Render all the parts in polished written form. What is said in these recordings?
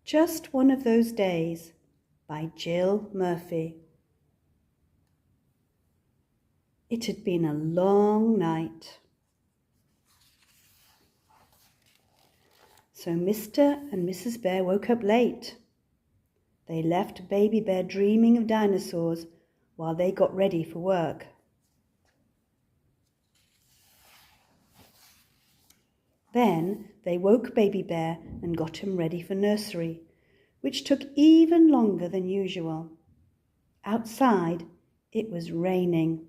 Just One of Those Days by Jill Murphy. It had been a long night. So Mr. and Mrs. Bear woke up late. They left Baby Bear dreaming of dinosaurs while they got ready for work. Then they woke Baby Bear and got him ready for nursery, which took even longer than usual. Outside, it was raining.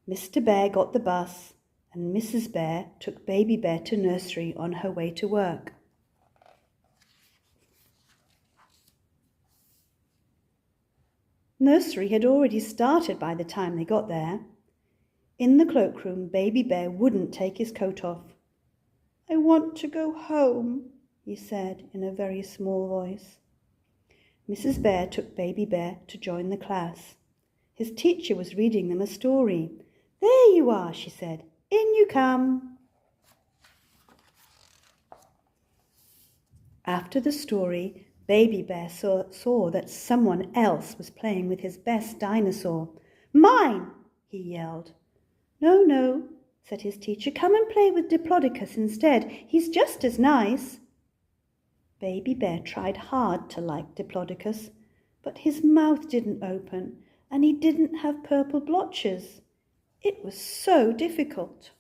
Mr. Bear got the bus, and Mrs. Bear took Baby Bear to nursery on her way to work. Nursery had already started by the time they got there. In the cloakroom, Baby Bear wouldn't take his coat off. "I want to go home," he said in a very small voice. Mrs. Bear took Baby Bear to join the class. His teacher was reading them a story. "There you are," she said. "In you come." After the story, Baby Bear saw that someone else was playing with his best dinosaur. "Mine!" he yelled. "No, no," said his teacher. "Come and play with Diplodocus instead. He's just as nice." Baby Bear tried hard to like Diplodocus, but his mouth didn't open and he didn't have purple blotches. It was so difficult.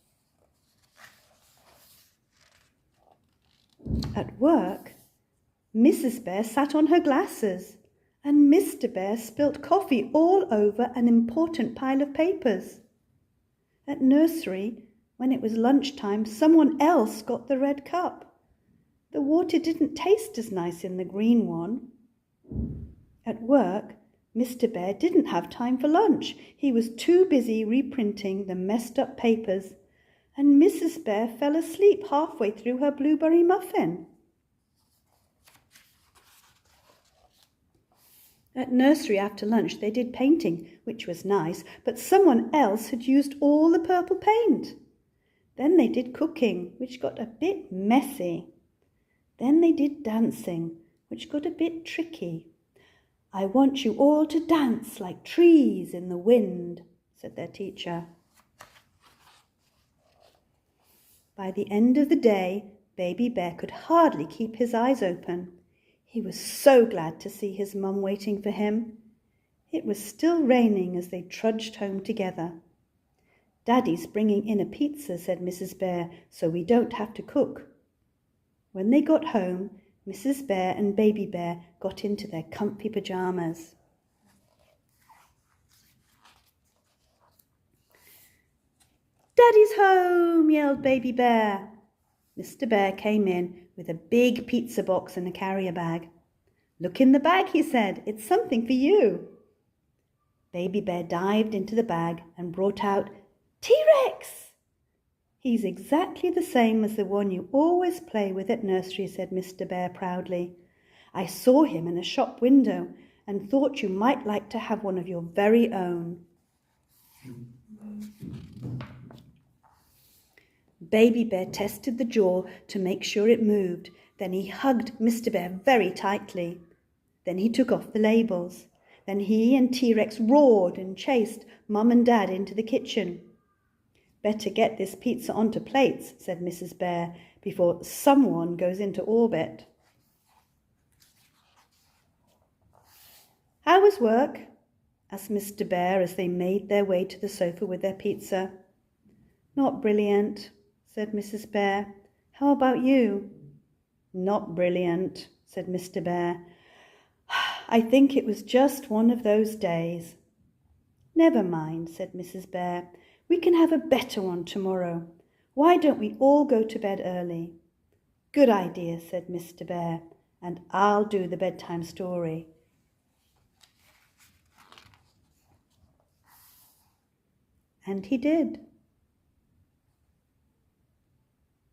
At work, Mrs. Bear sat on her glasses and Mr. Bear spilt coffee all over an important pile of papers. At nursery, when it was lunchtime, someone else got the red cup. The water didn't taste as nice in the green one. At work, Mr. Bear didn't have time for lunch. He was too busy reprinting the messed up papers, and Mrs. Bear fell asleep halfway through her blueberry muffin. At nursery after lunch they did painting, which was nice, but someone else had used all the purple paint. Then they did cooking, which got a bit messy. Then they did dancing, which got a bit tricky. "I want you all to dance like trees in the wind," said their teacher. By the end of the day, Baby Bear could hardly keep his eyes open. He was so glad to see his mum waiting for him. It was still raining as they trudged home together. "Daddy's bringing in a pizza," said Mrs. Bear, "so we don't have to cook." When they got home, Mrs. Bear and Baby Bear got into their comfy pajamas. "Daddy's home!" yelled Baby Bear. Mr. Bear came in with a big pizza box and a carrier bag. "Look in the bag," he said. "It's something for you." Baby Bear dived into the bag and brought out T-Rex. "He's exactly the same as the one you always play with at nursery," said Mr. Bear proudly. "I saw him in a shop window and thought you might like to have one of your very own." Baby Bear tested the jaw to make sure it moved. Then he hugged Mr. Bear very tightly. Then he took off the labels. Then he and T-Rex roared and chased Mum and Dad into the kitchen. "Better get this pizza onto plates," said Mrs. Bear, "before someone goes into orbit." "How was work?" asked Mr. Bear as they made their way to the sofa with their pizza. "Not brilliant," said Mrs. Bear. "How about you?" "Not brilliant," said Mr. Bear. "I think it was just one of those days." "Never mind," said Mrs. Bear. "We can have a better one tomorrow. Why don't we all go to bed early?" "Good idea," said Mr. Bear, "and I'll do the bedtime story." And he did.